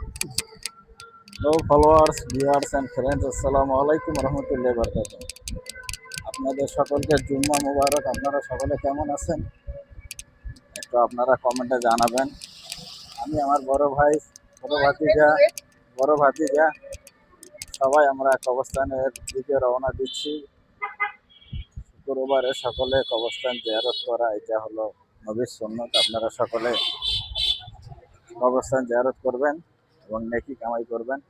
Hello followers, viewers and friends, আসসালামু আলাইকুম রহমতুল্লাহ বরকাত। আপনাদের সকলকে জুম্মা মুবারক। আপনারা সকলে কেমন আছেন একটু আপনারা কমেন্টে জানাবেন। আমি আমার বড় ভাই, বড় ভাতিজা সবাই আমরা কবরস্থানের দিকে রওনা দিচ্ছি। শুক্রবারে সকলে কবরস্থান জিয়ারত করা, এটা হলো নবীর সুন্নত। আপনারা সকলে কবরস্থান জিয়ারত করবেন এবং নেকি কামাই করবেন।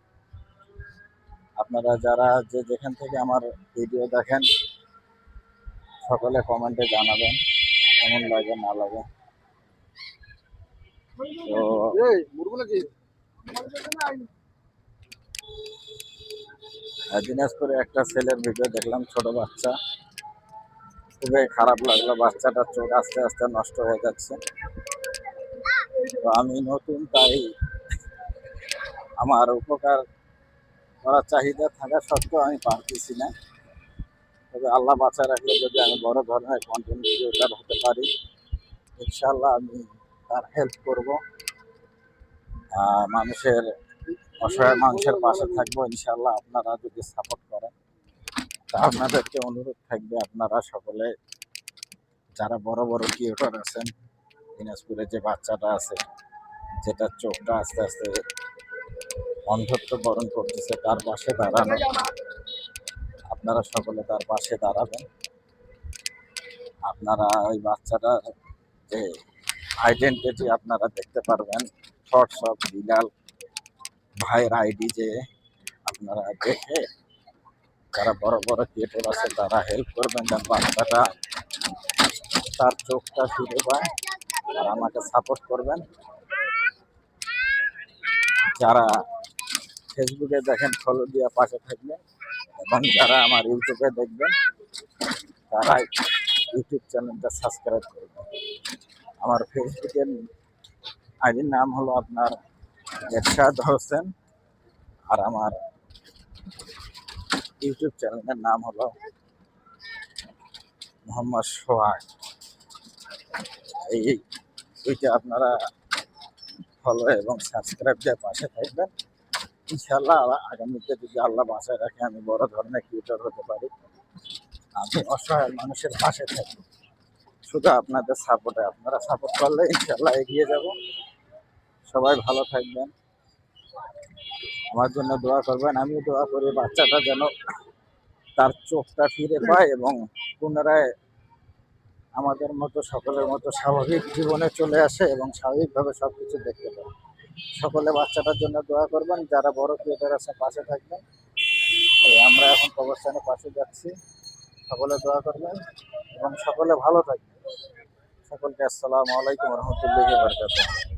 আপনারা যারা যেখান থেকে আমার ভিডিও দেখেন সকলে কমেন্টে জানাবেন কেমন লাগে না লাগে। তো দিনাজপুরে একটা ছেলের ভিডিও দেখলাম, ছোট বাচ্চা, খুবই খারাপ লাগলো। বাচ্চাটার চোখ আস্তে আস্তে নষ্ট হয়ে যাচ্ছে। তো আমি নতুন, তাই আমার উপকার করার চাহিদা থাকা সত্ত্বেও আমি পারতেছি না। তবে আল্লাহ বাঁচায় রাখলে যদি আমি বড় ধরনের কন্টেন্ট ক্রিয়েটর হতে পারি, ইনশাল্লাহ আমি তার হেল্প করব। মানুষের অসহায় মানুষের পাশে থাকবো ইনশাল্লাহ, আপনারা যদি সাপোর্ট করেন। তা আপনাদেরকে অনুরোধ থাকবে, আপনারা সকলে যারা বড় বড় ক্রিয়েটর আছেন, দিনাজপুরে যে বাচ্চাটা আছে যেটার চোখটা আস্তে আস্তে অন্ধত্ব বরণ করতেছে, তার পাশে দাঁড়ানো, আপনারা সকলে তার পাশে দাঁড়াবেন। আপনারা ওই বাচ্চাটার যে আইডেন্টিটি আপনারা দেখতে পারবেন, থটস অফ বিলাল ভাইয়ের আইডি, যে আপনারা দেখে যারা বড় বড় ক্রিয়েটর আছে তারা হেল্প করবেন যেন বাচ্চাটা তার চোখটা ফিরে পায়। আর আমাকে সাপোর্ট করবেন। যারা ফেসবুকে দেখেন ফলো দিয়ে পাশে থাকবেন, এবং যারা আমার ইউটিউবে দেখবেন তারা ইউটিউব চ্যানেলটা সাবস্ক্রাইব করবেন। আমার ফেসবুকের আইডির নাম হলো আপনার এরশাদ হোসেন, আর আমার ইউটিউব চ্যানেলের নাম হলো মোহাম্মদ সোহাগ। এই দুইটা আপনারা ফলো এবং সাবস্ক্রাইব দিয়ে পাশে থাকবেন। ইনশাল্লাহ আগামীতে যদি আল্লাহ বাঁচায় রাখে আমি বড় ধরনের ক্রিয়েটর হতে পারি। আমি অসহায় মানুষের পাশে থাকি শুধু আপনাদের সাপোর্টে। আপনারা সাপোর্ট করলে ইনশাল্লাহ এগিয়ে যাব। সবাই ভালো থাকবেন, আমার জন্য দোয়া করবেন। আমিও দোয়া করি বাচ্চাটা যেন তার চোখটা ফিরে পায় এবং পুনরায় আমাদের মতো সকলের মতো স্বাভাবিক জীবনে চলে আসে এবং স্বাভাবিকভাবে সব কিছু দেখতে পায়। সকলে বাচ্চাটার জন্য দোয়া করবেন। যারা বড় ক্রিয়েটার আছে পাশে থাকবেন। আমরা এখন কবরস্থানের পাশে যাচ্ছি, সকলে দোয়া করবেন এবং সকলে ভালো থাকবেন। সকলকে আসসালামু আলাইকুম রহমতুল্লাহি ওয়া বারাকাতুহু।